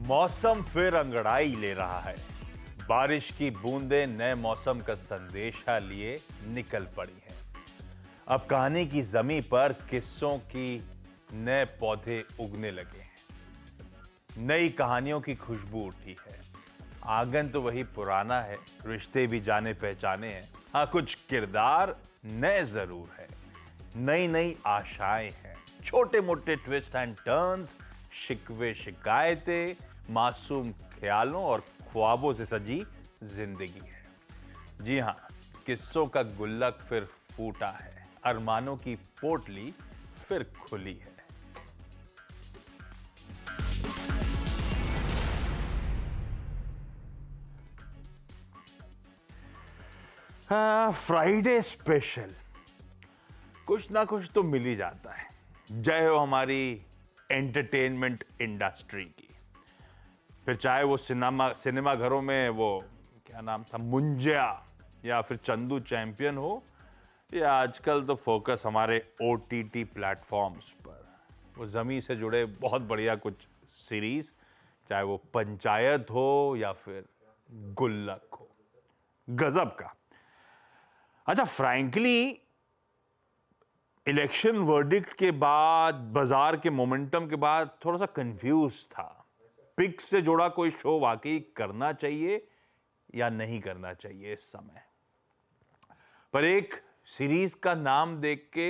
मौसम फिर अंगड़ाई ले रहा है। बारिश की बूंदें नए मौसम का संदेशा लिए निकल पड़ी हैं। अब कहानी की जमीन पर किस्सों की नए पौधे उगने लगे हैं। नई कहानियों की खुशबू उठी है। आंगन तो वही पुराना है, रिश्ते भी जाने पहचाने हैं। हाँ, कुछ किरदार नए जरूर है, नई नई आशाएं हैं, छोटे मोटे ट्विस्ट एंड टर्न्स, शिकवे शिकायतें, मासूम ख्यालों और ख्वाबों से सजी जिंदगी है। जी हाँ, किस्सों का गुल्लक फिर फूटा है, अरमानों की पोटली फिर खुली है। हाँ, फ्राइडे स्पेशल कुछ ना कुछ तो मिल ही जाता है। जय हो हमारी एंटरटेनमेंट इंडस्ट्री की। फिर चाहे वो सिनेमा घरों में वो क्या नाम था, मुंजिया, या फिर चंदू चैंपियन हो, या आजकल तो फोकस हमारे OTT प्लेटफॉर्म्स पर, वो जमी से जुड़े बहुत बढ़िया कुछ सीरीज, चाहे वो पंचायत हो या फिर गुल्लक हो, गजब का। अच्छा, फ्रैंकली इलेक्शन वर्डिक्ट के बाद, बाजार के मोमेंटम के बाद थोड़ा सा कंफ्यूज था। पिक्स से जुड़ा कोई शो वाकई करना चाहिए या नहीं करना चाहिए इस समय। पर एक सीरीज का नाम देख के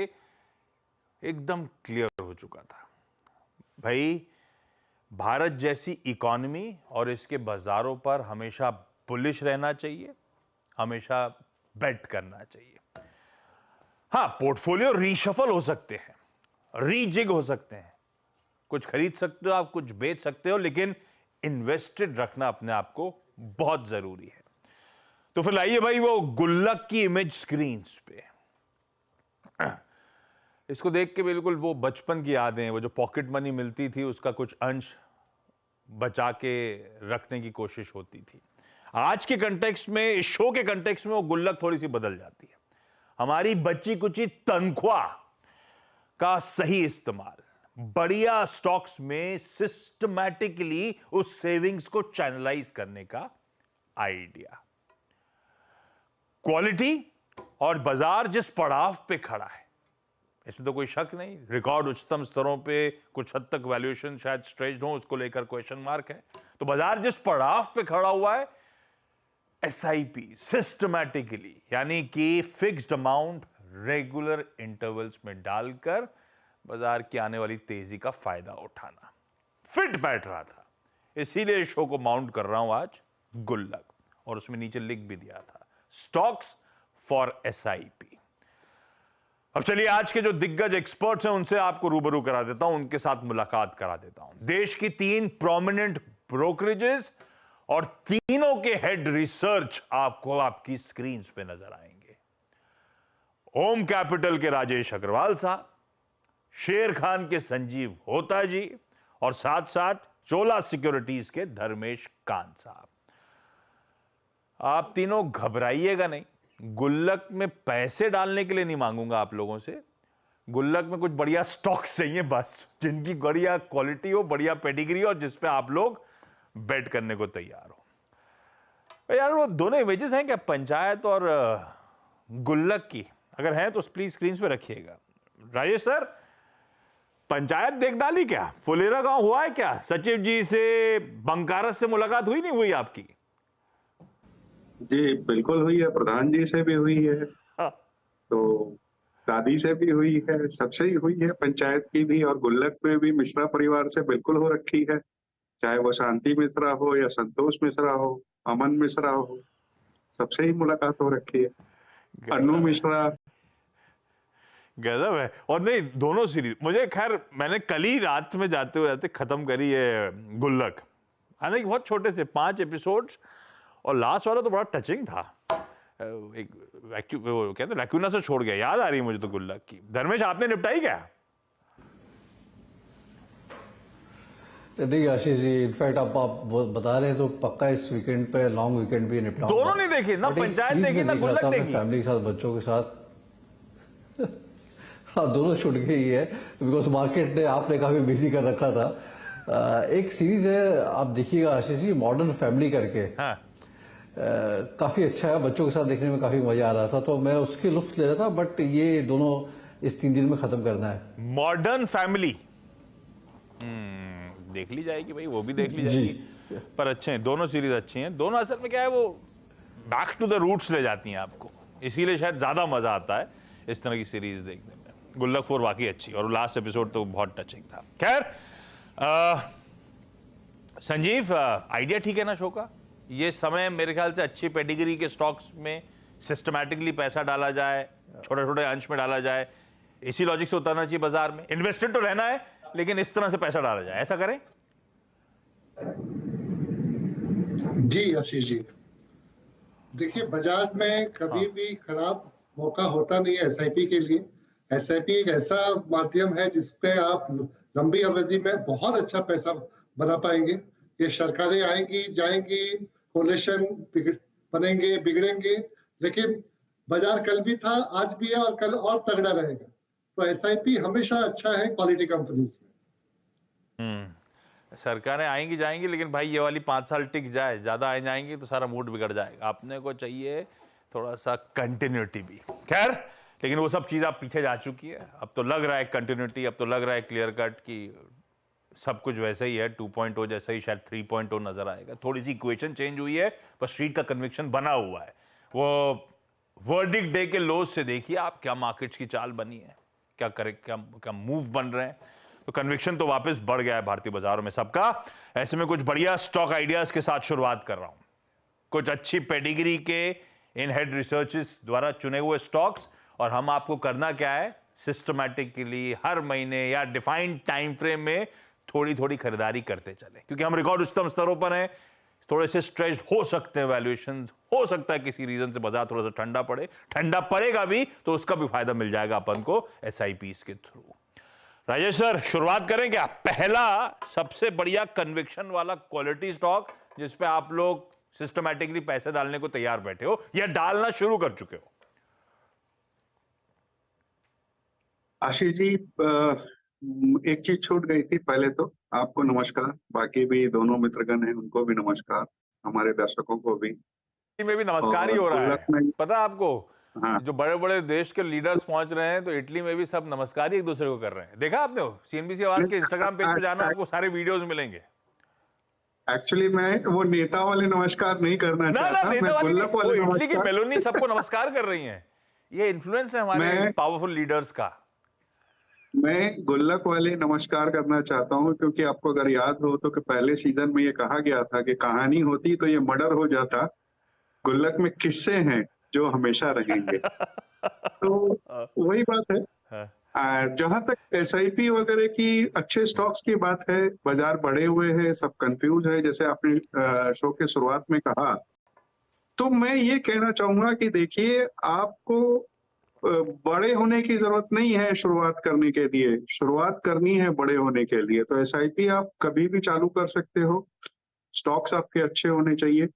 एकदम क्लियर हो चुका था। भाई, भारत जैसी इकोनॉमी और इसके बाजारों पर हमेशा बुलिश रहना चाहिए, हमेशा बेट करना चाहिए। हाँ, पोर्टफोलियो रीशफल हो सकते हैं, रीजिग हो सकते हैं, कुछ खरीद सकते हो आप, कुछ बेच सकते हो, लेकिन इन्वेस्टेड रखना अपने आप को बहुत जरूरी है। तो फिर लाइए भाई वो गुल्लक की इमेज स्क्रीन्स पे। इसको देख के बिल्कुल वो बचपन की यादें, वो जो पॉकेट मनी मिलती थी उसका कुछ अंश बचा के रखने की कोशिश होती थी। आज के कंटेक्स्ट में, इस शो के कंटेक्स्ट में, वो गुल्लक थोड़ी सी बदल जाती है। हमारी बच्ची कुची तनख्वाह का सही इस्तेमाल, बढ़िया स्टॉक्स में सिस्टमैटिकली उस सेविंग्स को चैनलाइज करने का आइडिया, क्वालिटी और बाजार जिस पड़ाव पे खड़ा है, इसमें तो कोई शक नहीं। रिकॉर्ड उच्चतम स्तरों पे, कुछ हद तक वैल्यूएशन शायद स्ट्रेच्ड हो, उसको लेकर क्वेश्चन मार्क है। तो बाजार जिस पड़ाव पे खड़ा हुआ है, SIP सिस्टमैटिकली, यानी कि फिक्स्ड अमाउंट रेगुलर इंटरवल्स में डालकर बाजार की आने वाली तेजी का फायदा उठाना फिट बैठ रहा था। इसीलिए शो को माउंट कर रहा हूं आज गुल्लक, और उसमें नीचे लिख भी दिया था, स्टॉक्स फॉर SIP। अब चलिए, आज के जो दिग्गज एक्सपर्ट्स हैं उनसे आपको रूबरू करा देता हूं, उनके साथ मुलाकात करा देता हूं। देश की 3 प्रोमिनेंट ब्रोकरेजेस और तीनों के हेड रिसर्च आपको आपकी स्क्रीन्स पे नजर आएंगे। होम कैपिटल के राजेश अग्रवाल साहब, शेर खान के संजीव होता जी, और साथ साथ चोला सिक्योरिटीज के धर्मेश कांत साहब। आप तीनों घबराइएगा नहीं, गुल्लक में पैसे डालने के लिए नहीं मांगूंगा आप लोगों से। गुल्लक में कुछ बढ़िया स्टॉक्स चाहिए बस, जिनकी बढ़िया क्वालिटी हो, बढ़िया पेडिग्री हो, जिस पे आप लोग बेट करने को तैयार हो। यार, वो दोनों इमेजेस हैं क्या, पंचायत और गुल्लक की? अगर हैं तो प्लीज स्क्रीन पे रखिएगा। राजेश सर, पंचायत देख डाली क्या? फुलेरा गांव हुआ है क्या? सचिव जी से, बंकारस से मुलाकात हुई नहीं हुई आपकी? जी बिल्कुल हुई है, प्रधान जी से भी हुई है। हाँ। तो दादी से भी हुई है, सबसे ही हुई है, पंचायत की भी, और गुल्लक में भी मिश्रा परिवार से बिल्कुल हो रखी है। चाहे वो शांति मिश्रा हो या संतोष मिश्रा हो, अमन मिश्रा हो, सबसे ही मुलाकात हो रखी है। अनु मिश्रा, गजब है। और नहीं, दोनों सीरीज मुझे, खैर मैंने कल ही रात में जाते हुए खत्म करी है गुल्लक। हालांकि बहुत छोटे से 5 एपिसोड्स, और लास्ट वाला तो बड़ा टचिंग था। एक वो कहते हैं लैक्यूना से छोड़ गया, याद आ रही है मुझे तो गुल्लक की। धर्मेश, आपने निपटाई क्या? नहीं आशीष जी, इनफैक्ट आप बता रहे हैं तो पक्का इस वीकेंड पे, लॉन्ग वीकेंड भी निपटा। दोनों नहीं देखी ना, पंचायत देखी ना गुल्लक देखी? फैमिली के साथ, बच्चों के साथ। हाँ, दोनों छूट गई है, बिकॉज मार्केट ने, आपने काफी बिजी कर रखा था। एक सीरीज है, आप देखिएगा आशीष जी, मॉडर्न फैमिली करके। हाँ, काफी अच्छा है, बच्चों के साथ देखने में काफी मजा आ रहा था, तो मैं उसकी लुत्फ ले रहा था, बट ये दोनों इस 3 दिन में खत्म करना है। मॉडर्न फैमिली देख ली जाएगी भाई, वो भी देख ली जी। जाएगी। पर अच्छे हैं दोनों, सीरीज अच्छी हैं दोनों। असल में क्या है, वो बैक टू द रूट्स ले जाती हैं आपको, इसीलिए शायद ज्यादा मजा आता है इस तरह की सीरीज देखने में। गुल्लक 4 वाकई अच्छी, और लास्ट एपिसोड तो बहुत टचिंग था। खैर, संजीव, आइडिया ठीक है ना शो का? ये समय मेरे ख्याल से अच्छी पेडिग्री के स्टॉक्स में सिस्टमैटिकली पैसा डाला जाए, छोटे छोटे अंश में डाला जाए, इसी लॉजिक से उतरना चाहिए बाजार में। इन्वेस्टेड तो रहना है, लेकिन इस तरह से पैसा डाला जाए, ऐसा करें? जी आशीष जी, देखिए बाजार में कभी भी खराब मौका होता नहीं है एसआईपी के लिए। एसआईपी एक ऐसा माध्यम है जिसपे आप लंबी अवधि में बहुत अच्छा पैसा बना पाएंगे। ये सरकारें आएंगी जाएंगी, कोलेशन बनेंगे बिगड़ेंगे, लेकिन बाजार कल भी था, आज भी है और कल और तगड़ा रहेगा। तो एसआईपी हमेशा अच्छा है क्वालिटी कंपनीज में। सरकारें आएंगी जाएंगी, लेकिन भाई ये वाली 5 साल टिक जाए, ज्यादा आए जाएंगी तो सारा मूड बिगड़ जाएगा। आपने को चाहिए थोड़ा सा कंटिन्यूटी भी। खैर, लेकिन वो सब चीज आप पीछे जा चुकी है, अब तो लग रहा है कंटिन्यूटी, अब तो लग रहा है क्लियर कट कि सब कुछ वैसे ही है। 2.0 जैसा ही शायद 3.0 नजर आएगा। थोड़ी सी इक्वेशन चेंज हुई है, पर स्ट्रीट का कन्विक्शन बना हुआ है। वो वर्डिक्ट डे के लोज से देखिए आप क्या मार्केट्स की चाल बनी है, क्या करे, क्या मूव बन रहे हैं। तो कन्विक्शन तो वापस बढ़ गया है भारतीय बाजारों में सबका। ऐसे में कुछ बढ़िया स्टॉक आइडियाज के साथ शुरुआत कर रहा हूं, कुछ अच्छी पेडिग्री के इन हेड रिसर्चेस द्वारा चुने हुए स्टॉक्स। और हम आपको करना क्या है, सिस्टमैटिकली हर महीने या डिफाइंड टाइम फ्रेम में थोड़ी थोड़ी खरीदारी करते चले, क्योंकि हम रिकॉर्ड उच्चतम स्तरों पर हैं। थोड़े से स्ट्रेच्ड हो सकते हैं वैल्यूएशन, हो सकता है किसी रीजन से बाजार थोड़ा सा ठंडा पड़े, ठंडा पड़ेगा भी तो उसका भी फायदा मिल जाएगा अपन को एसआईपीस के थ्रू। राजेश सर, शुरुआत करें क्या? पहला सबसे बढ़िया कन्विक्शन वाला क्वालिटी स्टॉक जिस पे आप लोग सिस्टमैटिकली पैसे डालने को तैयार बैठे हो या डालना शुरू कर चुके हो? आशीष जी, एक चीज छूट गई थी। पहले तो आपको नमस्कार, बाकी भी दोनों मित्रगण हैं उनको भी नमस्कार, हमारे दर्शकों को भी। में भी नमस्कार ही हो रहा है, पता आपको? हाँ, जो बड़े बड़े देश के लीडर्स पहुंच रहे हैं तो इटली में भी सब नमस्कार ही एक दूसरे को कर रहे हैं। देखा आपने? सीएनबीसी आवाज के इंस्टाग्राम पेज पे जाना, आपको सारे वीडियोस मिलेंगे। एक्चुअली मैं वो नेता वाले नमस्कार नहीं करना चाहता, मैं गुल्लक वाले इटली की नमस्कार। मेलोनी सबको नमस्कार कर रही हैं। ये इन्फ्लुएंस है हमारे पावरफुल लीडर्स का। मैं गुल्लक वाले नमस्कार करना चाहता हूं, क्योंकि आपको अगर याद हो तो कि पहले सीजन में ये कहा गया था कि कहानी होती तो ये मर्डर हो जाता, गुल्लक में किस्से हैं जो हमेशा रहेंगे। तो वही बात है। जहां तक एसआईपी वगैरह की अच्छे स्टॉक्स की बात है, बाजार बढ़े हुए हैं, सब कंफ्यूज है, जैसे आपने शो के शुरुआत में कहा। तो मैं ये कहना चाहूंगा कि देखिए, आपको बड़े होने की जरूरत नहीं है शुरुआत करने के लिए, शुरुआत करनी है बड़े होने के लिए। तो एसआईपी आप कभी भी चालू कर सकते हो। स्टॉक्स आपके अच्छे होने चाहिए।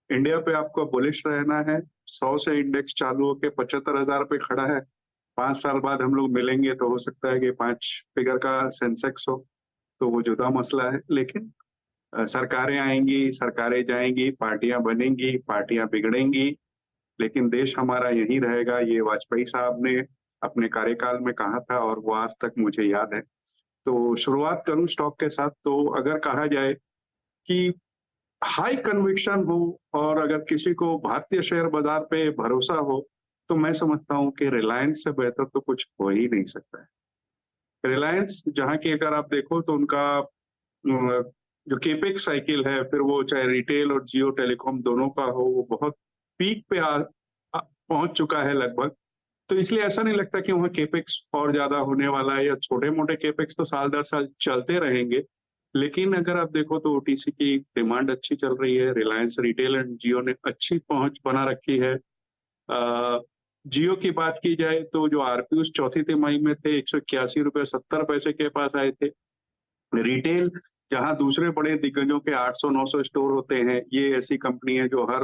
इंडिया पे आपको बुलिश रहना है। 100 से इंडेक्स चालू होकर 75,000 पे खड़ा है। 5 साल बाद हम लोग मिलेंगे तो हो सकता है कि 5 फिगर का सेंसेक्स हो, तो वो जुदा मसला है। लेकिन सरकारें आएंगी, सरकारें जाएंगी, पार्टियां बनेंगी, पार्टियां बिगड़ेंगी, लेकिन देश हमारा यही रहेगा। ये वाजपेयी साहब ने अपने कार्यकाल में कहा था और वो आज तक मुझे याद है। तो शुरुआत करूं स्टॉक के साथ, तो अगर कहा जाए कि हाई कन्विक्शन हो और अगर किसी को भारतीय शेयर बाजार पे भरोसा हो, तो मैं समझता हूं कि रिलायंस से बेहतर तो कुछ हो ही नहीं सकता है। रिलायंस जहां की अगर आप देखो तो उनका जो केपेक्स साइकिल है, फिर वो चाहे रिटेल और जियो टेलीकॉम दोनों का हो, वो बहुत पीक पे पहुंच चुका है लगभग। तो इसलिए ऐसा नहीं लगता कि वहाँ केपेक्स और ज्यादा होने वाला है, या छोटे मोटे केपेक्स तो साल दर साल चलते रहेंगे। लेकिन अगर आप देखो तो ओटीसी की डिमांड अच्छी चल रही है। रिलायंस रिटेल एंड जियो ने अच्छी पहुंच बना रखी है। जियो की बात की जाए तो जो आरपीयूस चौथी तिमाही में थे 181.70 के पास आए थे। रिटेल जहां दूसरे बड़े दिग्गजों के 800-900 स्टोर होते हैं, ये ऐसी कंपनी है जो हर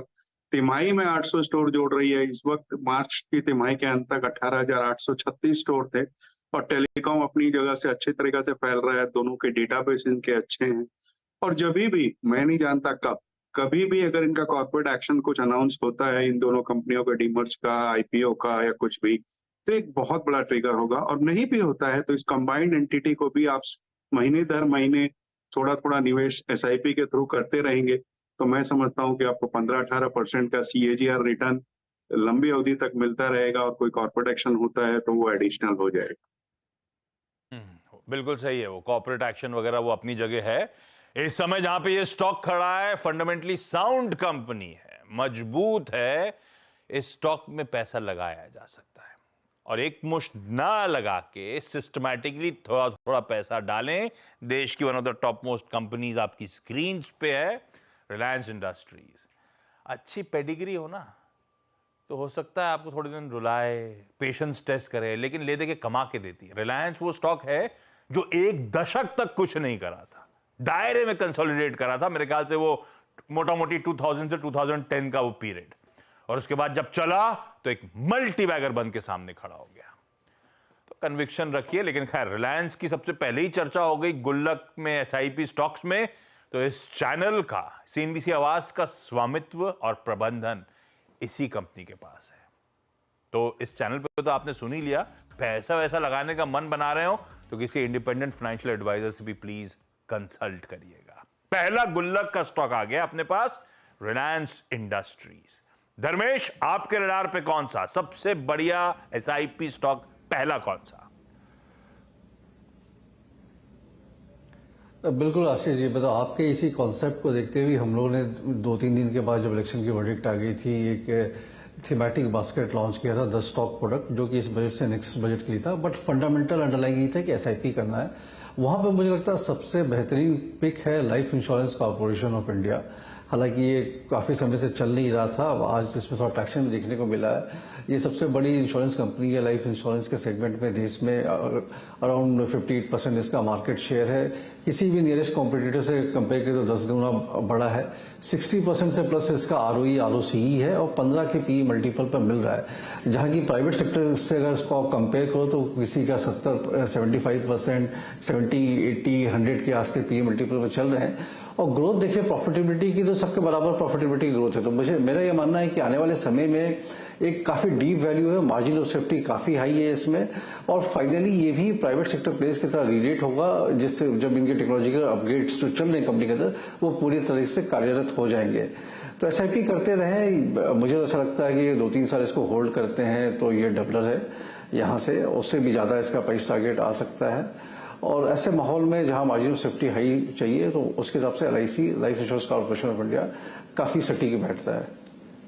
तिमाही में 800 स्टोर जोड़ रही है। इस वक्त मार्च की तिमाही के अंत तक 18,836 स्टोर थे और टेलीकॉम अपनी जगह से अच्छी तरीके से फैल रहा है। दोनों के डेटाबेस इनके अच्छे हैं और जभी भी, मैं नहीं जानता कब, कभी भी अगर इनका कॉर्पोरेट एक्शन कुछ अनाउंस होता है इन दोनों कंपनियों के डीमर्ज का, आईपीओ का या कुछ भी, तो एक बहुत बड़ा ट्रिगर होगा। और नहीं भी होता है तो इस कंबाइंड एंटिटी को भी आप महीने दर महीने थोड़ा थोड़ा निवेश एसआईपी के थ्रू करते रहेंगे तो मैं समझता हूं कि आपको 15-18% का सीएजीआर रिटर्न लंबी अवधि तक मिलता रहेगा और कोई कॉर्पोरेट एक्शन होता है तो वो एडिशनल हो जाएगा। बिल्कुल सही है, वो कॉर्पोरेट एक्शन वगैरह वो अपनी जगह है। इस समय जहां पे ये स्टॉक खड़ा है, फंडामेंटली साउंड कंपनी है, मजबूत है, इस स्टॉक में पैसा लगाया जा सकता है और एक मुश्त ना लगा के सिस्टमैटिकली थोड़ा थोड़ा पैसा डालें। देश की one of the top most companies आपकी स्क्रीन पे है, रिलायंस इंडस्ट्रीज। अच्छी पेडिग्री हो ना तो हो सकता है आपको थोड़े दिन रुलाए, पेशेंस टेस्ट करे, लेकिन ले दे के कमा के देती है। रिलायंस वो स्टॉक है जो एक दशक तक कुछ नहीं करा था, दायरे में कंसोलिडेट करा था। मेरे ख्याल से वो मोटा मोटी 2000 से 2010 का वो पीरियड, और उसके बाद जब चला तो एक मल्टी बैगर बन के सामने खड़ा हो गया। तो कन्विक्शन रखिए। लेकिन खैर, रिलायंस की सबसे पहले ही चर्चा हो गई गुल्लक में, एसआईपी स्टॉक्स में, तो इस चैनल का, सीएनबीसी आवाज का स्वामित्व और प्रबंधन इसी कंपनी के पास है। तो इस चैनल पे तो आपने सुन ही लिया। पैसा वैसा लगाने का मन बना रहे हो तो किसी इंडिपेंडेंट फाइनेंशियल एडवाइजर से भी प्लीज कंसल्ट करिएगा। पहला गुल्लक का स्टॉक आ गया अपने पास, रिलायंस इंडस्ट्रीज। धर्मेश, आपके रडार पे कौन सा सबसे बढ़िया एसआईपी स्टॉक, पहला कौन सा? बिल्कुल आशीष जी, मतलब आपके इसी कॉन्सेप्ट को देखते हुए हम लोगों ने 2-3 दिन के बाद जब इलेक्शन की वर्डिक्ट आ गई थी, एक थीमेटिक बास्केट लॉन्च किया था 10 स्टॉक प्रोडक्ट, जो कि इस बजट से नेक्स्ट बजट के लिए था। बट फंडामेंटल अंडरलाइंग ये था कि एसआईपी करना है। वहां पे मुझे लगता है सबसे बेहतरीन पिक है life insurance corporation of India. हालांकि ये काफी समय से चल नहीं रहा था, अब आज इसमें थोड़ा ट्रैक्शन देखने को मिला है। ये सबसे बड़ी इंश्योरेंस कंपनी है लाइफ इंश्योरेंस के सेगमेंट में। देश में अराउंड 58% इसका मार्केट शेयर है। किसी भी नियरेस्ट कॉम्पिटिटर से कंपेयर करें तो 10 गुना बड़ा है। 60% से प्लस इसका आरओई आरओसीई है और 15 के पी मल्टीपल पर मिल रहा है। जहां की प्राइवेट सेक्टर से अगर इसको आप कंपेयर करो तो किसी का 75%, 70, 80, 100 के आस के पी मल्टीपल पर चल रहे हैं। और ग्रोथ देखिए प्रॉफिटेबिलिटी की तो सबके बराबर प्रॉफिटेबिलिटी ग्रोथ है। तो मेरा यह मानना है कि आने वाले समय में एक काफी डीप वैल्यू है, मार्जिन ऑफ सेफ्टी काफी हाई है इसमें, और फाइनली ये भी प्राइवेट सेक्टर प्लेस की तरह रीरेट होगा, जिससे जब इनके टेक्नोलॉजिकल अपग्रेड्स जो चल रहे हैं कंपनी के अंदर वो पूरी तरह से कार्यरत हो जाएंगे। तो एसआईपी करते रहें। मुझे ऐसा लगता है कि 2-3 साल इसको होल्ड करते हैं तो ये डबलर है, यहाँ से उससे भी ज्यादा इसका प्राइस टारगेट आ सकता है। और ऐसे माहौल में जहां मार्जिन ऑफ सेफ्टी हाई चाहिए तो उसके हिसाब से LIC, life insurance corporation of India, काफी सटीक बैठता है।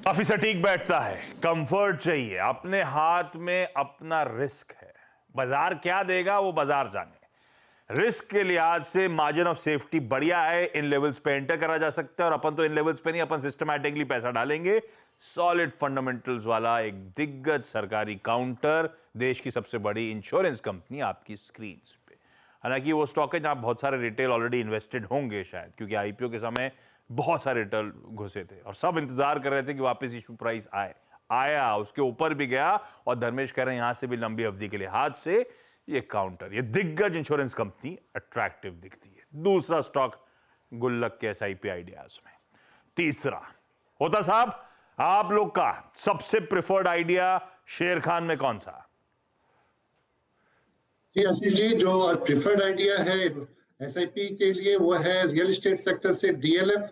काफी सटीक बैठता है। कंफर्ट चाहिए, अपने हाथ में अपना रिस्क है। बाजार क्या देगा वो बाजार जाने। रिस्क के लिहाज से मार्जिन ऑफ सेफ्टी बढ़िया है, इन लेवल्स पे एंटर करा जा सकता है। और अपन तो इन लेवल्स पे नहीं, अपन सिस्टमैटिकली पैसा डालेंगे। सॉलिड फंडामेंटल्स वाला एक दिग्गज सरकारी काउंटर, देश की सबसे बड़ी इंश्योरेंस कंपनी आपकी स्क्रीन पे। हालांकि वो स्टॉक है जहां बहुत सारे रिटेल ऑलरेडी इन्वेस्टेड होंगे शायद, क्योंकि आईपीओ के समय बहुत सारे रिटेल घुसे थे और सब इंतजार कर रहे थे कि वापस इशू प्राइस आया, उसके ऊपर भी गया। और धर्मेश कह रहे हैं यहां से भी लंबी अवधि के लिहाज से ये काउंटर, ये दिग्गज इंश्योरेंस कंपनी अट्रैक्टिव दिखती है। दूसरा स्टॉक गुल्लक के एसआईपी आइडियाज में। तीसरा होता साहब, आप लोग का सबसे प्रिफर्ड आइडिया शेर खान में कौन सा? जी आशीष जी, जो प्रिफर्ड आइडिया है एसआईपी के लिए वो है रियल एस्टेट सेक्टर से डीएलएफ।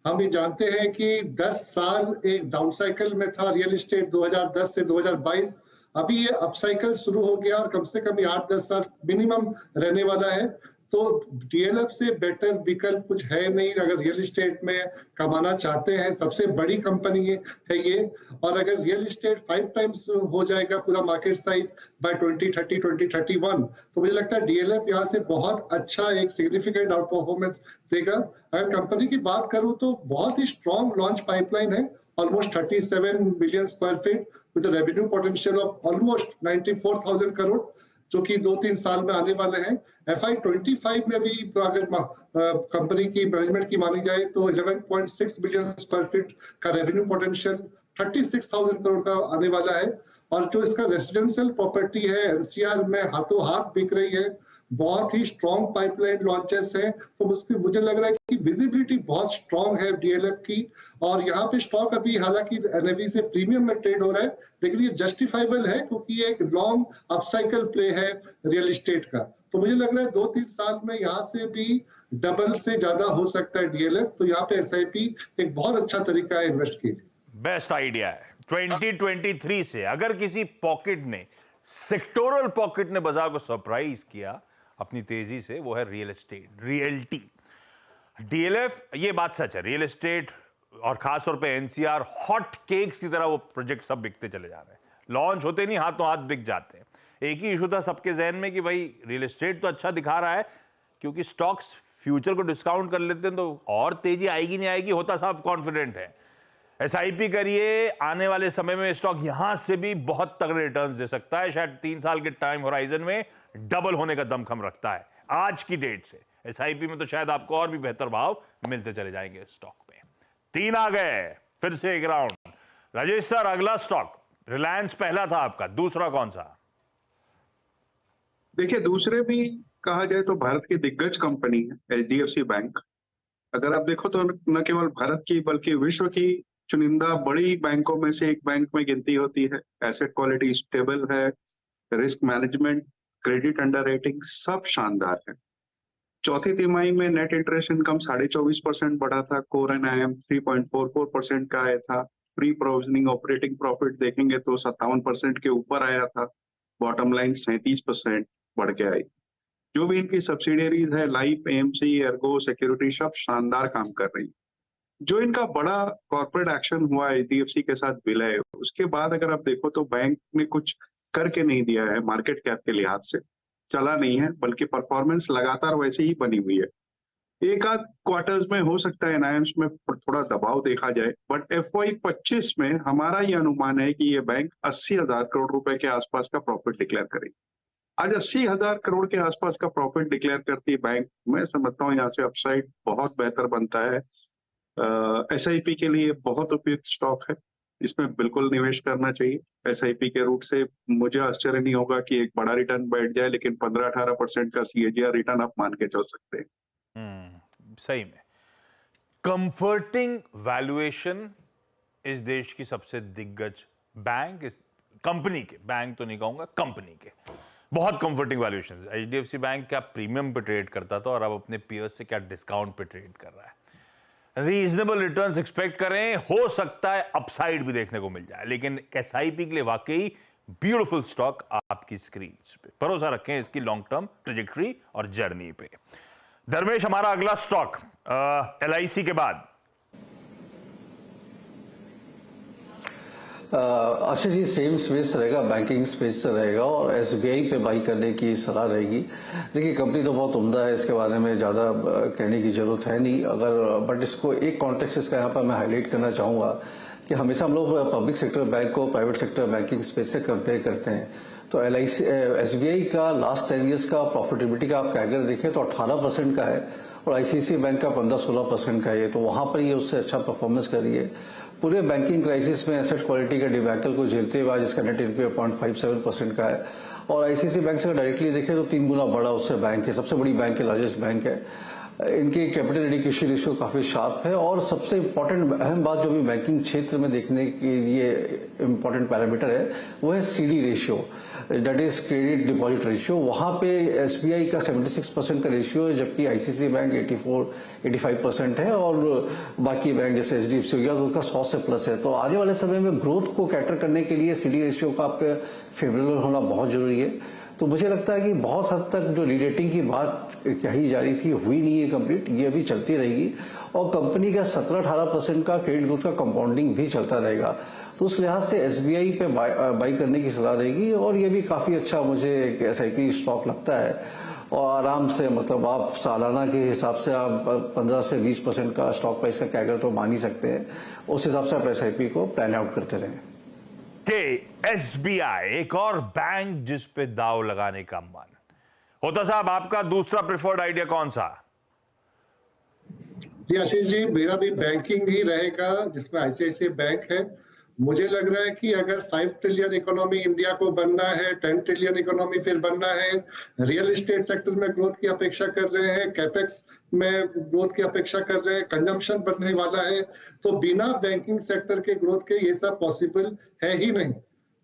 हम भी जानते हैं कि 10 साल एक डाउन साइकिल में था रियल एस्टेट 2010 से 2022। अभी ये अप साइकिल शुरू हो गया और कम से कम 8-10 साल मिनिमम रहने वाला है। तो डीएलएफ से बेटर विकल्प कुछ है नहीं अगर रियल एस्टेट में कमाना चाहते हैं। सबसे बड़ी कंपनी है ये, और अगर रियल एस्टेट 5 टाइम्स हो जाएगा पूरा मार्केट साइज बाय 2030 2031, तो मुझे लगता है डीएलएफ यहाँ से बहुत अच्छा एक सिग्निफिकेंट आउट परफॉर्मेंस देगा। अगर कंपनी की बात करूं तो बहुत ही स्ट्रॉन्ग लॉन्च पाइपलाइन है, almost 37 million square feet with revenue potential of almost 94,000 crore. जो कि 2-3 साल में आने वाले हैं। FY25 में भी तो अगर कंपनी की मैनेजमेंट की मानी जाए तो 11.6 बिलियन स्क्वायर फीट का रेवेन्यू पोटेंशियल 36,000 करोड़ का आने वाला है। और जो इसका रेसिडेंशियल प्रॉपर्टी है NCR में हाथों हाथ बिक रही है, बहुत ही स्ट्रॉन्ग पाइपलाइन लॉन्चेस है, तो मुझे लग रहा है कि विजिबिलिटी बहुत स्ट्रॉन्ग है DLF की। और यहाँ पे स्टॉक अभी हालांकि NAV से प्रीमियम में ट्रेड हो रहा है, लेकिन ये जस्टिफाइबल है क्योंकि ये एक लॉन्ग अपसाइकल प्ले है रियल एस्टेट का। तो मुझे लग रहा है 2-3 साल में यहाँ से भी डबल से ज्यादा हो सकता है DLF। तो यहाँ पे SIP एक बहुत अच्छा तरीका है इन्वेस्ट के लिए। बेस्ट आइडिया है। 2023 से अगर किसी पॉकेट ने, सेक्टोरल पॉकेट ने बाजार को सरप्राइज किया अपनी तेजी से, वो है रियल एस्टेट, रियल्टी। DLF, ये बात सच है, रियल एस्टेट और खासतौर पे NCR हॉट केक्स की तरह वो प्रोजेक्ट सब बिकते चले जा रहे हैं। लॉन्च होते नहीं हाथों हाथ बिक जाते हैं। एक ही इशू था सबके जहन में कि भाई रियल एस्टेट तो अच्छा दिखा रहा है, क्योंकि स्टॉक्स फ्यूचर को डिस्काउंट कर लेते हैं तो और तेजी आएगी नहीं आएगी, होता सब कॉन्फिडेंट है। SIP करिए, आने वाले समय में स्टॉक यहां से भी बहुत तगड़े रिटर्न्स दे सकता है। शायद 3 साल के टाइम होराइजन में डबल होने का दमखम रखता है आज की डेट से। SIP में तो शायद आपको और भी बेहतर भाव मिलते चले जाएंगे स्टॉक पे। 3 आ गए, फिर से एक राउंड। राजेश सर, अगला स्टॉक रिलायंस पहला था आपका, दूसरा कौन सा? देखिए, दूसरे भी कहा जाए तो भारत की दिग्गज कंपनी है HDFC बैंक। अगर आप देखो तो न केवल भारत की बल्कि विश्व की चुनिंदा बड़ी बैंकों में से एक बैंक में गिनती होती है। एसेट क्वालिटी स्टेबल है, रिस्क मैनेजमेंट, क्रेडिट अंडरराइटिंग सब शानदार है। चौथी तिमाही में नेट इंटरेस्ट इनकम 24.5% बढ़ा था। कोर NIM 3.44% का आया था। प्री प्रोविजनिंग ऑपरेटिंग प्रॉफिट देखेंगे तो 57% के ऊपर आया था। बॉटम लाइन 37% बढ़ के आई। जो भी इनकी सब्सिडियरीज है, लाइफ, AMC, एर्गो, सिक्योरिटी, सब शानदार काम कर रही है। जो इनका बड़ा कॉर्पोरेट एक्शन हुआ HDFC के साथ विलय, उसके बाद अगर आप देखो तो बैंक ने कुछ करके नहीं दिया है मार्केट कैप के लिहाज से, चला नहीं है, बल्कि परफॉर्मेंस लगातार वैसे ही बनी हुई है। एक आध क्वार्टर्स में हो सकता है NIMs में थोड़ा दबाव देखा जाए, बट FY25 में हमारा ये अनुमान है कि ये बैंक 80,000 करोड़ रुपए के आसपास का प्रॉफिट डिक्लेयर करेगी। आज 80,000 करोड़ के आसपास का प्रॉफिट डिक्लेयर करती है बैंक, मैं समझता हूँ यहाँ से अपसाइड बहुत बेहतर बनता है। SIP के लिए बहुत उपयुक्त स्टॉक है, इसमें बिल्कुल निवेश करना चाहिए। SIP के रूट से मुझे आश्चर्य नहीं होगा कि एक बड़ा रिटर्न बैठ जाए, लेकिन 15-18% का CAGR रिटर्न आप मान के चल सकते हैं। सही में कंफर्टिंग वैल्यूएशन इस देश की सबसे दिग्गज बैंक, इस कंपनी के, बैंक तो नहीं कहूंगा, कंपनी के बहुत कंफर्टिंग वैल्यूएशन। HDFC बैंक क्या प्रीमियम पे ट्रेड करता था और अब अपने पीयर्स से क्या डिस्काउंट पे ट्रेड कर रहा है। रीजनेबल रिटर्न्स एक्सपेक्ट करें, हो सकता है अपसाइड भी देखने को मिल जाए, लेकिन SIP के लिए वाकई ब्यूटीफुल स्टॉक आपकी स्क्रीन पे। भरोसा रखें इसकी लॉन्ग टर्म ट्रेजेक्टरी और जर्नी पे। धर्मेश, हमारा अगला स्टॉक LIC के बाद। अच्छा जी, सेम स्पेस रहेगा, बैंकिंग स्पेस से रहेगा और SBI पे बाई करने की सलाह रहेगी। देखिए, कंपनी तो बहुत उम्दा है, इसके बारे में ज़्यादा कहने की जरूरत है नहीं। बट इसको एक कॉन्टेक्स्ट इसका यहाँ पर मैं हाईलाइट करना चाहूँगा कि हमेशा हम लोग पब्लिक सेक्टर बैंक को प्राइवेट सेक्टर बैंकिंग स्पेस से कंपेयर करते हैं। तो SBI का लास्ट 10 ईयर्स का प्रॉफिटेबिलिटी का आप कैगर देखें तो 18% का है और ICICI बैंक का 15-16% का है। तो वहां पर ये उससे अच्छा परफॉर्मेंस कर रही है। पूरे बैंकिंग क्राइसिस में एसेट क्वालिटी के डिबैकल को झेलते हुए आज इसका नेट NPA 0.57% का है और ICICI बैंक से डायरेक्टली देखें तो 3 गुना बड़ा उससे बैंक है, सबसे बड़ी बैंक है, लार्जेस्ट बैंक है। इनकी कैपिटल एडिक्वेशन रेशियो काफी शार्प है और सबसे इम्पोर्टेंट अहम बात जो भी बैंकिंग क्षेत्र में देखने के लिए इम्पोर्टेंट पैरामीटर है वो है CD ratio, that is credit deposit ratio. वहां पे SBI का 76% का रेशियो है, जबकि ICICI बैंक 84-85% है और बाकी बैंक जैसे HDFC हो गया तो उसका 100 से प्लस है। तो आने वाले समय में ग्रोथ को कैटर करने के लिए CD रेशियो का आपके फेवरेबल होना बहुत जरूरी है। तो मुझे लगता है कि बहुत हद तक जो रीरेटिंग की बात कही जा रही थी हुई नहीं है कंप्लीट, ये अभी चलती रहेगी और कंपनी का 17-18% का क्रेडिट ग्रोथ का कंपाउंडिंग भी चलता रहेगा। तो उस लिहाज से SBI पे बाई करने की सलाह रहेगी और ये भी काफी अच्छा मुझे एक SIP स्टॉक लगता है और आराम से मतलब आप सालाना के हिसाब से आप 15 से 20% का स्टॉक प्राइस का कैगर तो मान ही सकते हैं। उस हिसाब से आप SIP को प्लान आउट करते रहें। ओके, एसबीआई एक और बैंक जिस पे दाव लगाने का मन होता। साहब, आपका दूसरा प्रेफर्ड आइडिया कौन सा? जी आशीष जी, मेरा भी बैंकिंग ही रहेगा जिसमें आईसीआईसीआई बैंक है। मुझे लग रहा है कि अगर 5 ट्रिलियन इकोनॉमी इंडिया को बनना है, 10 ट्रिलियन इकोनॉमी फिर बनना है, रियल एस्टेट सेक्टर में ग्रोथ की अपेक्षा कर रहे हैं, कैपेक्स में ग्रोथ की अपेक्षा कर रहे हैं, कंजम्पशन बढ़ने वाला है, तो बिना बैंकिंग सेक्टर के ग्रोथ के ये सब पॉसिबल है ही नहीं।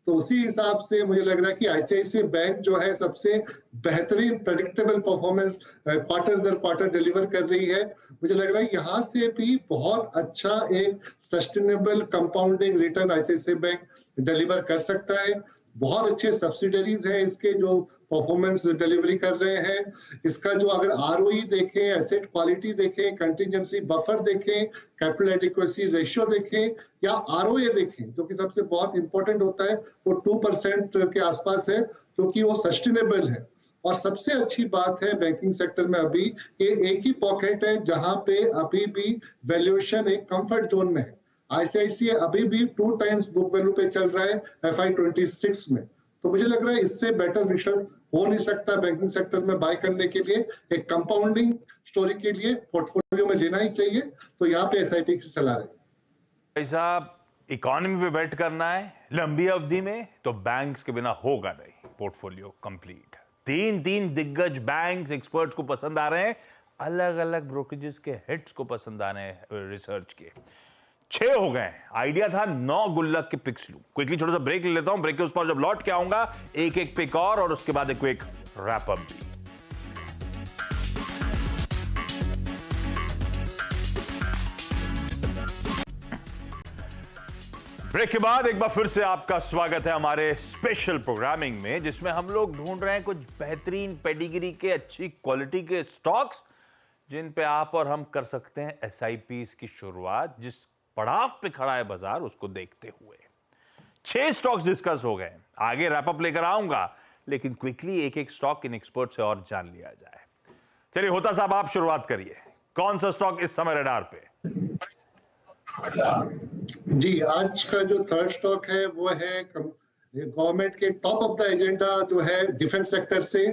तो उसी हिसाब से मुझे लग रहा है कि आईसीआईसीआई बैंक जो है सबसे बेहतरीन प्रेडिक्टेबल परफॉर्मेंस क्वार्टर दर क्वार्टर डिलीवर कर रही है। मुझे लग रहा है यहाँ से भी बहुत अच्छा एक sustainable compounding return ICICI bank deliver कर सकता है। बहुत अच्छे सब्सिडरीज हैं इसके जो परफॉर्मेंस डिलीवरी कर रहे हैं। इसका जो अगर आरओई देखें, एसेट क्वालिटी देखें, कंटिजेंसी बफर देखें, कैपिटल एडिक्वेसी रेशियो देखें या आरओए देखें, जो कि सबसे बहुत इंपॉर्टेंट होता है, वो 2% के आसपास है, क्योंकि वो सस्टेनेबल है। और सबसे अच्छी बात है बैंकिंग सेक्टर में अभी ये एक ही पॉकेट है जहां पे अभी भी वैल्यूएशन एक कंफर्ट जोन में है। आईसीआईसीआई अभी भी 2 टाइम्स बुक वैल्यू पे चल रहा है FY26 में। तो मुझे लग रहा है इससे बेटर रिटर्न हो नहीं सकता बैंकिंग सेक्टर में बाय करने के लिए। एक कंपाउंडिंग स्टोरी के लिए पोर्टफोलियो में लेना ही चाहिए। तो यहाँ पे एसआईपी की सलाह है। भाई साहब, इकोनॉमी पे बेट करना है लंबी अवधि में तो बैंक्स के बिना होगा नहीं। Portfolio complete. 3 दिग्गज बैंक्स एक्सपर्ट्स को पसंद आ रहे हैं, अलग अलग ब्रोकरेजेस के हेड्स को पसंद आ रहे हैं रिसर्च के। 6 हो गए। आइडिया था 9 गुल्लक के पिक्स लूं। क्विकली छोटा सा ब्रेक ले लेता हूं। ब्रेक के उस पर जब लौट के आऊंगा एक एक पिक और उसके बाद एक क्विक रैप अप भी। ब्रेक के बाद एक बार फिर से आपका स्वागत है हमारे स्पेशल प्रोग्रामिंग में, जिसमें हम लोग ढूंढ रहे हैं कुछ बेहतरीन पेडिग्री के, अच्छी क्वालिटी के स्टॉक्स जिन पे आप और हम कर सकते हैं एसआईपीज की शुरुआत। जिस पड़ाव पे खड़ा है बाजार उसको देखते हुए 6 स्टॉक्स डिस्कस हो गए। आगे रैप अप लेकर आऊंगा, लेकिन क्विकली एक एक स्टॉक इन एक्सपर्ट से और जान लिया जाए। चलिए होता साहब, आप शुरुआत करिए। कौन सा स्टॉक इस समय रडार पे? जी, आज का जो थर्ड स्टॉक है वो है गवर्नमेंट के टॉप ऑफ द एजेंडा जो है डिफेंस सेक्टर से।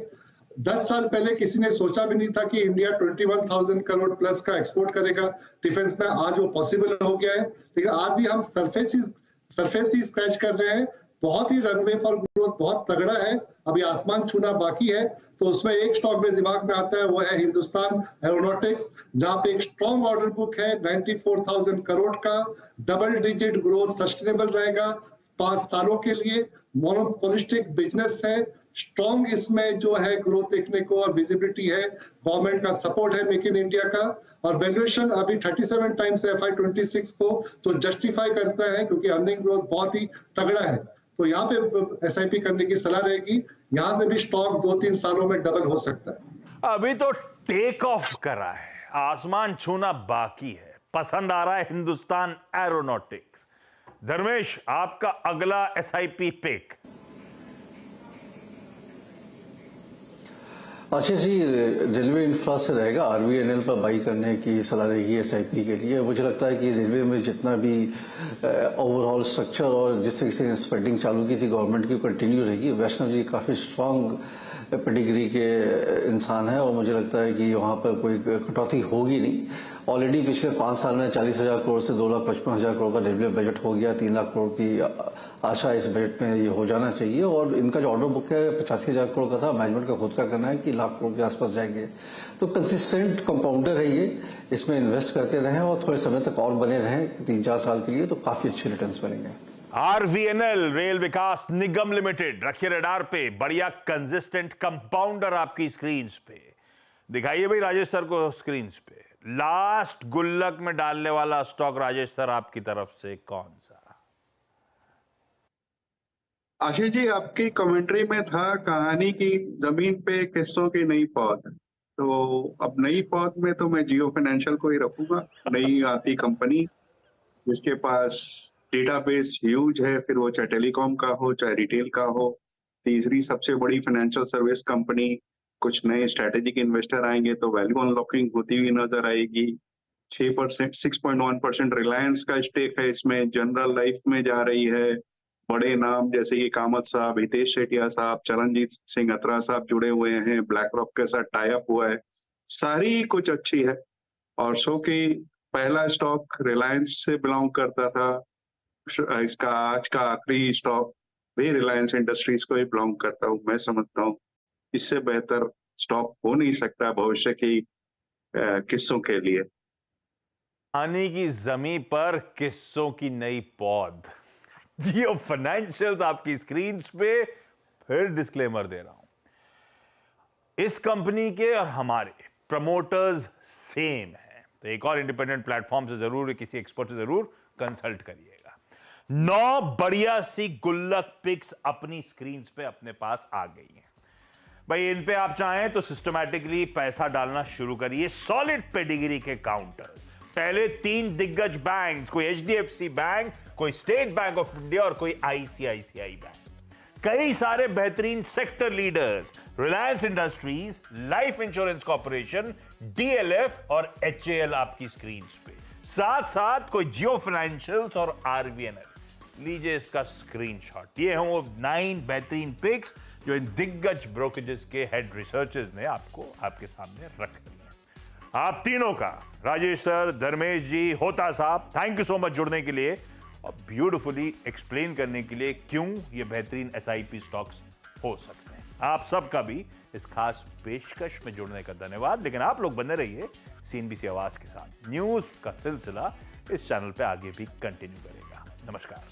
10 साल पहले किसी ने सोचा भी नहीं था कि इंडिया 21,000 करोड़ प्लस का एक्सपोर्ट करेगा डिफेंस में। आज वो पॉसिबल हो गया है, लेकिन आज भी हम सरफेस ही स्क्रैच कर रहे हैं। बहुत ही रनवे फॉर ग्रोथ बहुत तगड़ा है, अभी आसमान छूना बाकी है। तो उसमें एक स्टॉक में दिमाग में आता है, वो है हिंदुस्तान एरोनॉटिक्स, जहां पे एक स्ट्रॉन्ग ऑर्डर बुक है 94,000 करोड़ का। डबल डिजिट ग्रोथ सस्टेनेबल रहेगा 5 सालों के लिए। मोनोपोलिस्टिक बिजनेस है, स्ट्रॉन्ग इसमें जो है ग्रोथ देखने को और विजिबिलिटी है। गवर्नमेंट का सपोर्ट है मेक इन इंडिया का। और वैल्यूएशन अभी 37 टाइम्स है FY26 को, तो जस्टिफाई करता है क्योंकि अर्निंग ग्रोथ बहुत ही तगड़ा है। तो यहाँ पे एसआईपी करने की सलाह रहेगी। यहाँ से भी स्टॉक 2-3 सालों में डबल हो सकता है। अभी तो टेक ऑफ करा है, आसमान छूना बाकी है। पसंद आ रहा है हिंदुस्तान एरोनॉटिक्स। धर्मेश, आपका अगला SIP pick? Ashish ji, railway infra से रहेगा। आरवीएनएल पर बाई करने की सलाह रहेगी एसआईपी के लिए। मुझे लगता है कि रेलवे में जितना भी ओवरऑल स्ट्रक्चर और जिस तरीके से स्पेंडिंग चालू की थी गवर्नमेंट की, कंटिन्यू रहेगी। वैष्णव जी काफी स्ट्रांग पेडिग्री के इंसान है और मुझे लगता है कि वहां पर कोई कटौती होगी नहीं। ऑलरेडी पिछले 5 साल में 40,000 करोड़ से 2,55,000 करोड़ का रेलवे बजट हो गया। 3 लाख करोड़ की आशा इस बजट में ये हो जाना चाहिए। और इनका जो ऑर्डर बुक है 85,000 करोड़ का था, मैनेजमेंट का खुद का कहना है कि लाख करोड़ के आसपास जाएंगे। तो कंसिस्टेंट कंपाउंडर है ये, इसमें इन्वेस्ट करते रहें और थोड़े समय तक और बने रहें 3-4 साल के लिए, तो काफी अच्छे रिटर्न्स बनेंगे। आरवीएनएल, रेल विकास निगम लिमिटेड, रखिए रडार पे। बढ़िया कंसिस्टेंट कंपाउंडर आपकी स्क्रीन पे दिखाइए भाई राजेश सर को स्क्रीन पे। लास्ट गुल्लक में डालने वाला स्टॉक राजेश सर आपकी तरफ से कौन सा? आशीष जी, आपकी कमेंट्री में था कहानी की जमीन पे किस्सों की नई पौध। तो अब नई पौध में तो मैं जियो फाइनेंशियल को ही रखूंगा। नई आती कंपनी जिसके पास डेटाबेस ह्यूज है, फिर वो चाहे टेलीकॉम का हो चाहे रिटेल का हो। तीसरी सबसे बड़ी फाइनेंशियल सर्विस कंपनी, कुछ नए स्ट्रेटेजिक इन्वेस्टर आएंगे तो वैल्यू अनलॉकिंग होती हुई नजर आएगी। 6%, 6.1% रिलायंस का स्टेक है इसमें। जनरल लाइफ में जा रही है, बड़े नाम जैसे कि कामत साहब, हितेश शेटिया साहब, चरणजीत सिंह अत्रा साहब जुड़े हुए हैं, ब्लैक रॉक के साथ टाई अप हुआ है, सारी कुछ अच्छी है। और शो की पहला स्टॉक रिलायंस से बिलोंग करता था, इसका आज का आखिरी स्टॉक भी रिलायंस इंडस्ट्रीज को ही बिलोंग करता हूँ। मैं समझता हूँ इससे बेहतर स्टॉक हो नहीं सकता भविष्य की किस्सों के लिए। पानी की जमीन पर किस्सों की नई पौध। जियो फाइनेंशियल्स आपकी स्क्रीन पे, फिर डिस्क्लेमर दे रहा हूं, इस कंपनी के और हमारे प्रमोटर्स सेम है, तो एक और इंडिपेंडेंट प्लेटफॉर्म से जरूर, किसी एक्सपर्ट से जरूर कंसल्ट करिएगा। 9 बढ़िया सी गुल्लक पिक्स अपनी स्क्रीन पे अपने पास आ गई हैं भाई। इन पे आप चाहें तो सिस्टमैटिकली पैसा डालना शुरू करिए। सॉलिड पेडिग्री के काउंटर्स, पहले 3 दिग्गज बैंक्स, कोई एचडीएफसी बैंक, कोई स्टेट बैंक ऑफ इंडिया और कोई आईसीआईसीआई बैंक, कई सारे बेहतरीन sector leaders, Reliance industries, life insurance corporation, DLF और एचएएल आपकी स्क्रीन पे, साथ साथ कोई जियो फाइनेंशियल्स और आरवीएनएल। लीजिए इसका स्क्रीनशॉट। ये हैं वो 9 बेहतरीन पिक्स जो इन दिग्गज ब्रोकरेजेस के हेड रिसर्चर्स ने आपको आपके सामने रख दी है। आप तीनों का, राजेश सर, धर्मेश जी, होता साहब, थैंक यू सो मच जुड़ने के लिए और ब्यूटिफुली एक्सप्लेन करने के लिए क्यों ये बेहतरीन एसआईपी स्टॉक्स हो सकते हैं। आप सबका भी इस खास पेशकश में जुड़ने का धन्यवाद। लेकिन आप लोग बने रहिए सीएनबीसी आवाज के साथ। न्यूज का सिलसिला इस चैनल पे आगे भी कंटिन्यू करेगा। नमस्कार।